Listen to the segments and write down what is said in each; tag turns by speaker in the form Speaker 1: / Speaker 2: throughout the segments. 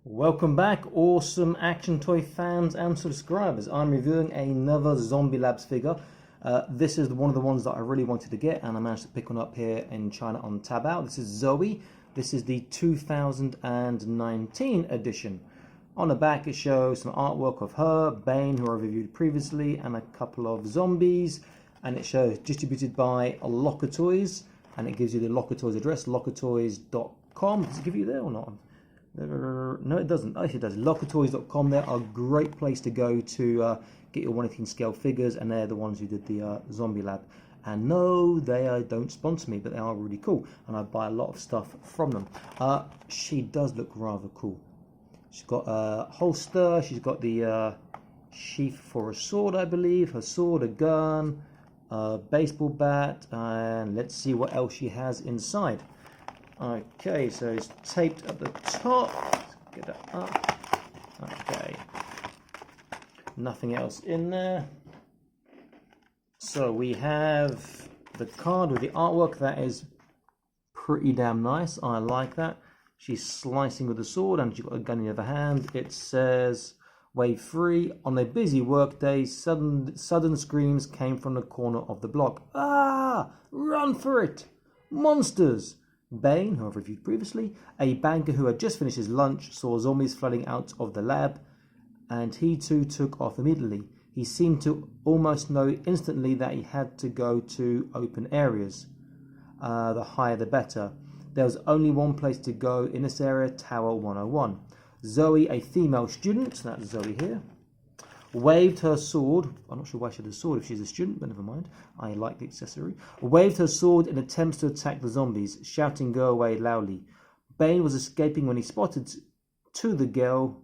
Speaker 1: Welcome back, awesome action toy fans and subscribers. I'm reviewing another Zombie Labs figure. This is one of the ones that I really wanted to get, and I managed to pick one up here in China on Taobao. This is Zoe. This is the 2019 edition. On the back it shows some artwork of her, Bane, who I reviewed previously, and a couple of zombies. And it shows distributed by Locker Toys, and it gives you the Locker Toys address, lockertoys.com. Does it give you there or not? No, it doesn't. Actually, it does. Lockertoys.com. They're a great place to go to get your 1/18 scale figures, and they're the ones who did the Zombie Lab. And no, they don't sponsor me, but they are really cool, and I buy a lot of stuff from them. She does look rather cool. She's got a holster. She's got the sheath for a sword, I believe. Her sword, a gun, a baseball bat, and let's see what else she has inside. Okay, so it's taped at the top. Let's get that up. Okay. Nothing else in there. So we have the card with the artwork. That is pretty damn nice. I like that. She's slicing with a sword and she's got a gun in the other hand. It says, Wave 3, on a busy work day, sudden screams came from the corner of the block. Ah! Run for it! Monsters! Bane, who I've reviewed previously, a banker who had just finished his lunch, saw zombies flooding out of the lab, and he too took off immediately. He seemed to almost know instantly that he had to go to open areas. The higher the better. There was only one place to go in this area, Tower 101. Zoe, a female student, that's Zoe here, waved her sword. I'm not sure why she had a sword if she's a student, but never mind. I like the accessory. Waved her sword in attempts to attack the zombies, shouting "Go away" loudly. Bane was escaping when he spotted the girl,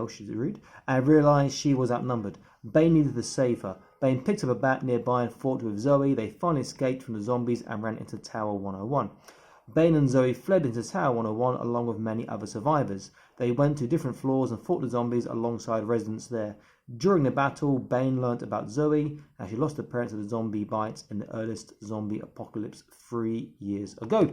Speaker 1: she should read, and realized she was outnumbered. Bane needed to save her. Bane picked up a bat nearby and fought with Zoe. They finally escaped from the zombies and ran into Tower 101. Bane and Zoe fled into Tower 101 along with many other survivors. They went to different floors and fought the zombies alongside residents there. During the battle, Bane learnt about Zoe, and she lost her parents to the zombie bites in the earliest zombie apocalypse 3 years ago.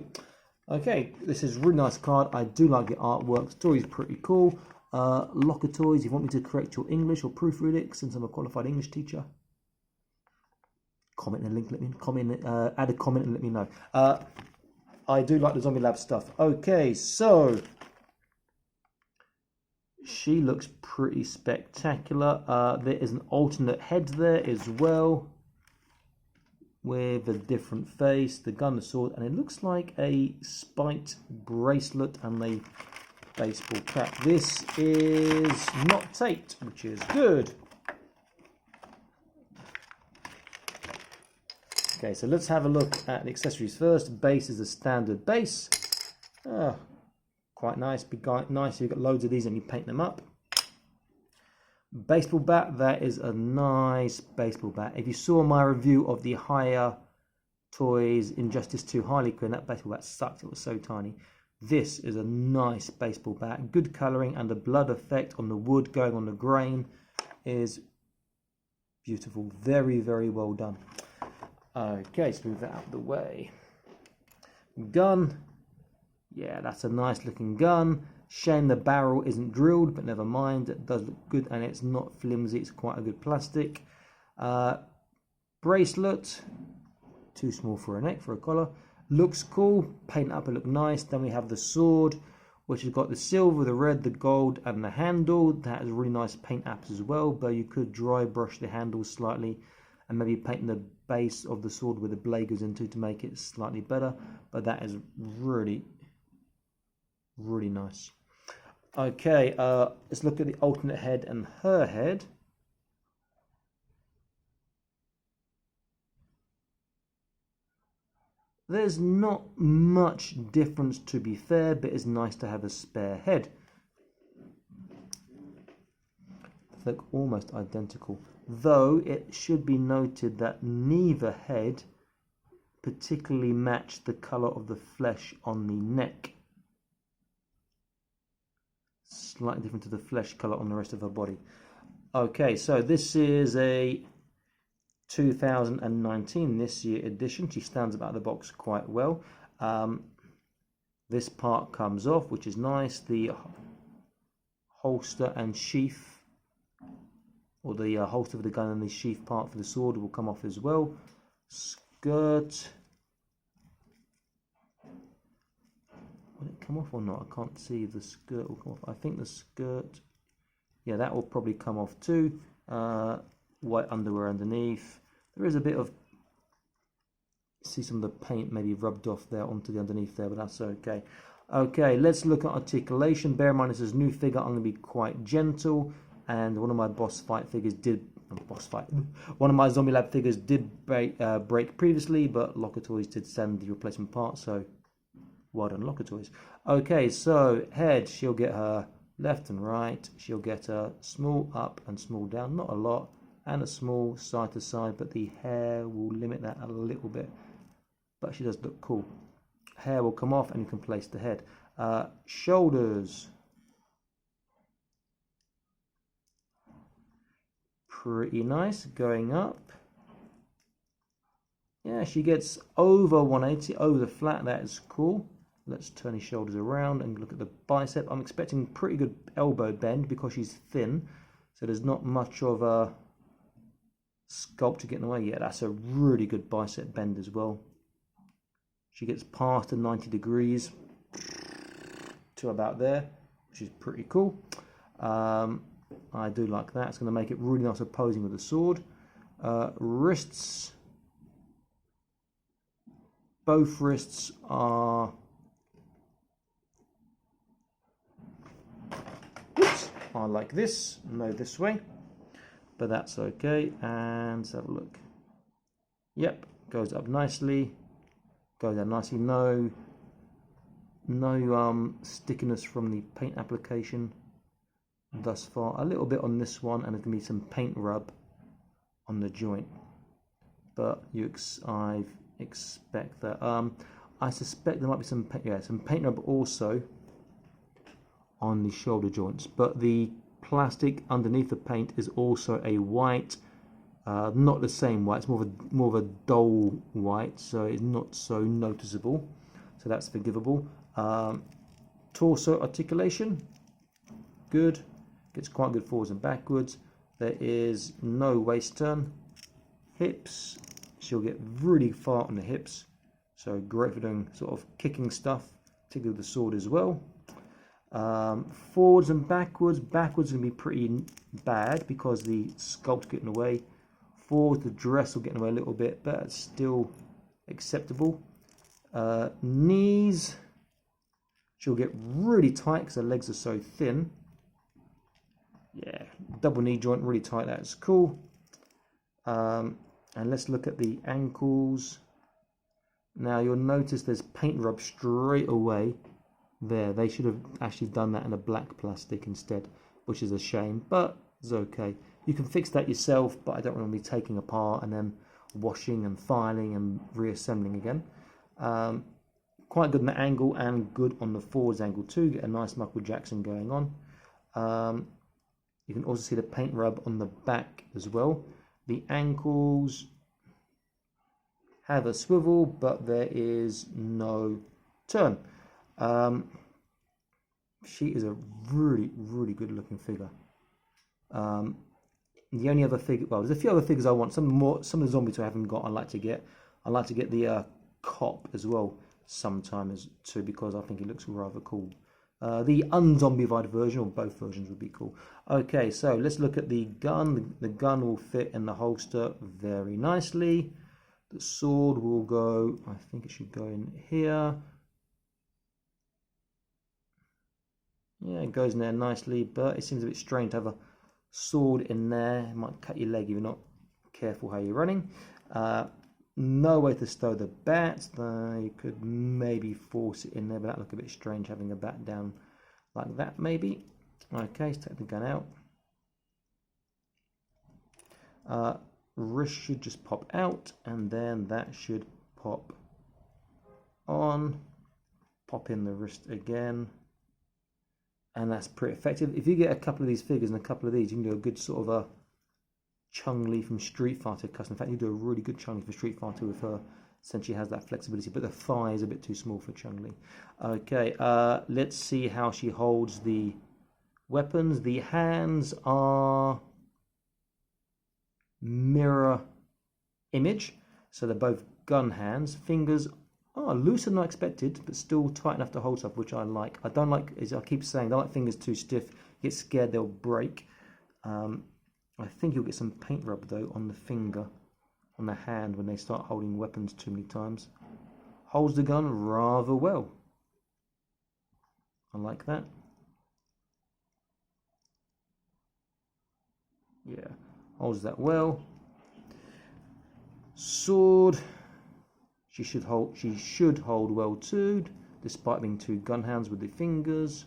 Speaker 1: Okay, this is a really nice card. I do like the artwork. The story is pretty cool. Locker Toys, if you want me to correct your English or proofread it, since I'm a qualified English teacher, comment in the link. Add a comment and let me know. I do like the Zombie Lab stuff. Okay, so she looks pretty spectacular. There is an alternate head there as well with a different face, the gun, the sword, and it looks like a spiked bracelet and a baseball cap. This is not taped, which is good. Okay, so let's have a look at the accessories first. Base is a standard base. Quite nice, nice. You've got loads of these and you paint them up. Baseball bat, that is a nice baseball bat. If you saw my review of the higher toys Injustice 2 Harlequin, that baseball bat sucked, it was so tiny. This is a nice baseball bat. Good colouring, and the blood effect on the wood going on the grain is beautiful. Very, very well done. Okay, let's move that out of the way. Gun. Yeah, that's a nice looking gun. Shame the barrel isn't drilled, but never mind. It does look good, and it's not flimsy. It's quite a good plastic. Bracelet. Too small for a neck, for a collar. Looks cool. Paint up, it look nice. Then we have the sword, which has got the silver, the red, the gold, and the handle. That has really nice paint apps as well, but you could dry brush the handle slightly and maybe paint the base of the sword where the blade goes into to make it slightly better. But that is really, really nice. Okay, let's look at the alternate head and her head. There's not much difference, to be fair, but it's nice to have a spare head. They look almost identical, though it should be noted that neither head particularly matched the colour of the flesh on the neck. Slightly different to the flesh colour on the rest of her body. Okay, so this is a 2019 this year edition. She stands about the box quite well. This part comes off, which is nice. The holster and sheath, or the holster for the gun and the sheath part for the sword will come off as well. Skirt. Will it come off or not? I can't see if the skirt will come off. I think the skirt, yeah, that will probably come off too. White underwear underneath. There is a bit of, see some of the paint maybe rubbed off there onto the underneath there, but that's okay. Okay, let's look at articulation. Bear in mind this is a new figure. I'm going to be quite gentle, and one of my boss fight figures did, one of my Zombie Lab figures did break previously, but Locker Toys did send the replacement part, so well done, Locker Toys. Okay, so head, she'll get her left and right. She'll get a small up and small down, not a lot, and a small side to side, but the hair will limit that a little bit. But she does look cool. Hair will come off and you can place the head. Shoulders. Pretty nice, going up. Yeah, she gets over 180, over the flat, that is cool. Let's turn his shoulders around and look at the bicep. I'm expecting pretty good elbow bend because she's thin. So there's not much of a sculpture getting away yet. That's a really good bicep bend as well. She gets past the 90 degrees to about there, which is pretty cool. I do like that. It's going to make it really nice opposing with the sword. Wrists. Both wrists are... Oops, are like this, no this way. But that's okay. And let's have a look. Yep, goes up nicely. Goes down nicely. No stickiness from the paint application thus far. A little bit on this one, and there's gonna be some paint rub on the joint. But I expect that. I suspect there might be some paint rub also on the shoulder joints. But the plastic underneath the paint is also a white. Not the same white, it's more of a dull white, so it's not so noticeable, so that's forgivable. Torso articulation, good, gets quite good forwards and backwards. There is no waist turn. Hips, she'll get really far on the hips, so great for doing sort of kicking stuff, particularly with the sword as well. Forwards and backwards are going to be pretty bad because the sculpt's getting away. Forward, the dress will get in the way a little bit, but it's still acceptable. Knees, she'll get really tight because her legs are so thin. Yeah, double knee joint, really tight, that's cool. And let's look at the ankles. Now you'll notice there's paint rub straight away there. They should have actually done that in a black plastic instead, which is a shame, but it's okay. You can fix that yourself, but I don't want to be taking apart and then washing and filing and reassembling again. Quite good on the angle and good on the forwards angle too. Get a nice Michael Jackson going on. You can also see the paint rub on the back as well. The ankles have a swivel, but there is no turn. She is a really, really good looking figure. The only other figure, well, there's a few other figures I want. Some of the zombies I haven't got. I'd like to get the cop as well sometime too, because I think it looks rather cool. The unzombified version, or both versions, would be cool. Okay, so let's look at the gun. The gun will fit in the holster very nicely. The sword will go, I think it should go in here. Yeah, it goes in there nicely, but it seems a bit strange to have a sword in there. It might cut your leg if you're not careful how you're running. No way to stow the bat. You could maybe force it in there, but that look a bit strange having a bat down like that maybe. Okay, let's take the gun out. Wrist should just pop out, and then that should pop on. Pop in the wrist again. And that's pretty effective. If you get a couple of these figures and a couple of these, you can do a good sort of a Chun-Li from Street Fighter custom. In fact, you do a really good Chun-Li from Street Fighter with her since she has that flexibility, but the thigh is a bit too small for Chun-Li. Okay, let's see how she holds the weapons. The hands are mirror image, so they're both gun hands. Fingers are looser than I expected, but still tight enough to hold stuff, which I like. I don't like, as I keep saying, I don't like fingers too stiff. Get scared they'll break. I think you'll get some paint rub though on the finger, on the hand, when they start holding weapons too many times. Holds the gun rather well. I like that. Yeah, holds that well. Sword, she should hold well too, despite being two gun hands with the fingers.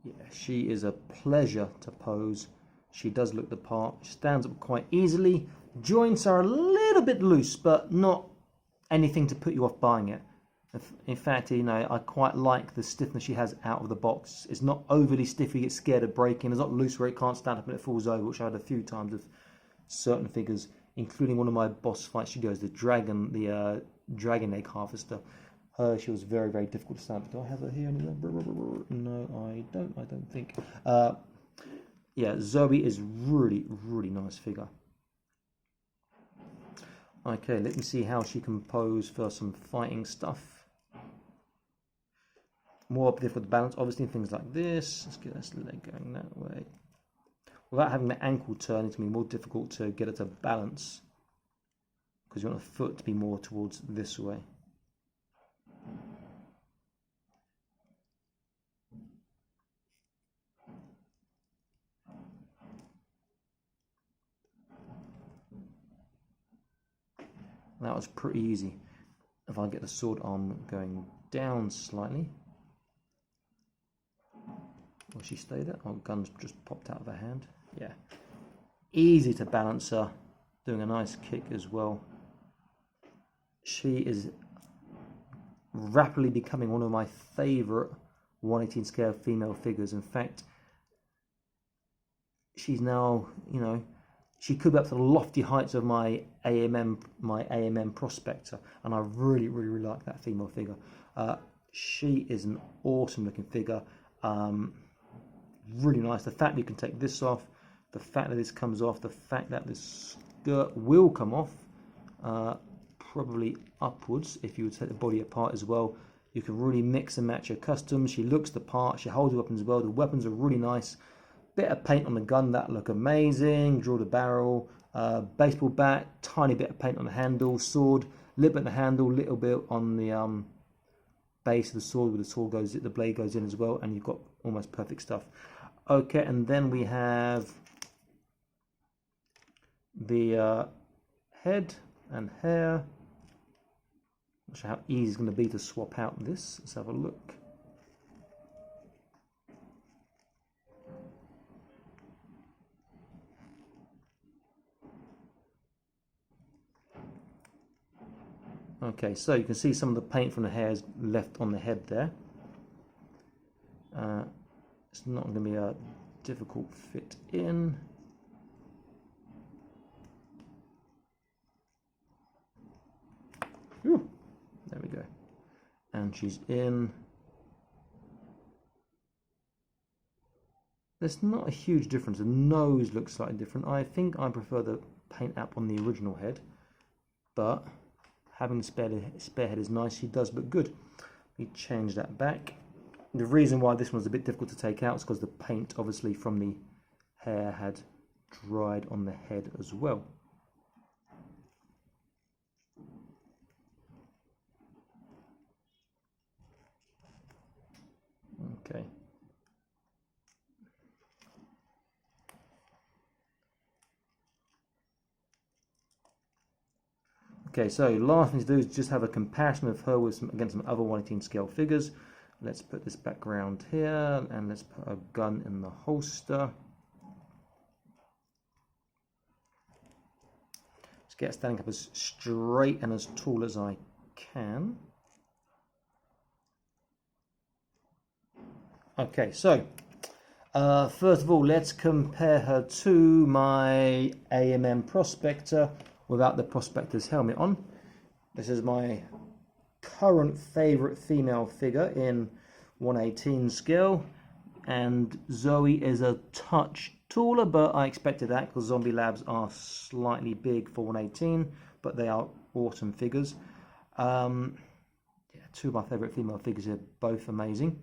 Speaker 1: Yeah, she is a pleasure to pose. She does look the part. She stands up quite easily. Joints are a little bit loose, but not anything to put you off buying it. In fact, you know, I quite like the stiffness she has out of the box. It's not overly stiff, you get scared of breaking. It's not loose where it can't stand up and it falls over, which I had a few times with certain figures, including one of my boss fight studios, the dragon egg harvester. She was very, very difficult to stand up. Do I have her here anywhere? No, I don't think. Yeah, Zoe is really, really nice figure. Okay, let me see how she can pose for some fighting stuff. More difficult to balance, obviously, in things like this. Let's get this leg going that way. Without having the ankle turn, it's going to be more difficult to get it to balance, because you want the foot to be more towards this way. That was pretty easy. If I get the sword arm going down slightly. Will she stay there? Oh, gun's just popped out of her hand. Yeah. Easy to balance her. Doing a nice kick as well. She is rapidly becoming one of my favourite 1/18 scale female figures. In fact, she's now, you know, she could be up to the lofty heights of my AMM Prospector, and I really, really, really like that female figure. She is an awesome looking figure. Really nice. The fact that you can take this off, the fact that this comes off, the fact that this skirt will come off, probably upwards if you would take the body apart as well. You can really mix and match her customs. She looks the part. She holds the weapons well. The weapons are really nice. Bit of paint on the gun, that look amazing. Draw the barrel, baseball bat, tiny bit of paint on the handle, sword, little bit on the handle, little bit on the base of the sword where the sword goes, the blade goes in as well, and you've got almost perfect stuff. Okay, and then we have the head and hair. Not sure how easy it's going to be to swap out this. Let's have a look. Okay, so you can see some of the paint from the hairs left on the head there. It's not going to be a difficult fit in. Whew, there we go. And she's in. There's not a huge difference. The nose looks slightly different. I think I prefer the paint app on the original head, but having the spare head is nice. She does look good. We change that back. The reason why this one's a bit difficult to take out is because the paint, obviously, from the hair had dried on the head as well. Okay. Okay, so last thing to do is just have a comparison of her with against some other 1/18 scale figures. Let's put this background here and let's put a gun in the holster. Let's get standing up as straight and as tall as I can. Okay, so first of all, let's compare her to my AMM Prospector without the Prospector's helmet on. This is my current favourite female figure in 1/18 scale, and Zoe is a touch taller, but I expected that because Zombie Labs are slightly big for 1/18, but they are awesome figures. Yeah, two of my favourite female figures are both amazing.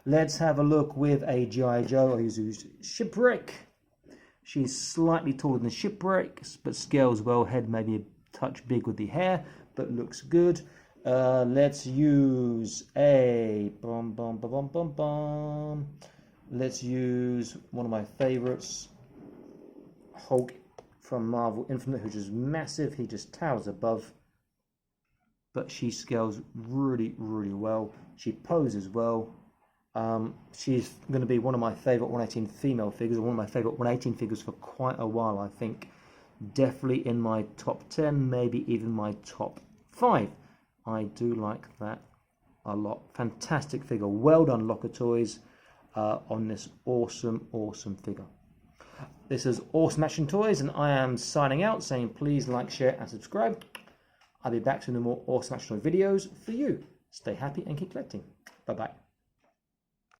Speaker 1: Let's have a look with a G.I. Joe. I used Shipwreck. She's slightly taller than Shipwreck, but scales well. Head maybe a touch big with the hair, but looks good. Let's use a Let's use one of my favorites, Hulk from Marvel Infinite, who's just massive. He just towers above, but she scales really, really well. She poses well. She's going to be one of my favourite 1/18 female figures, or one of my favourite 1/18 figures for quite a while, I think. Definitely in my top 10, maybe even my top 5. I do like that a lot. Fantastic figure. Well done, Locker Toys, on this awesome, awesome figure. This is Awesome Action Toys, and I am signing out saying please like, share, and subscribe. I'll be back to no more Awesome Action Toy videos for you. Stay happy and keep collecting. Bye-bye.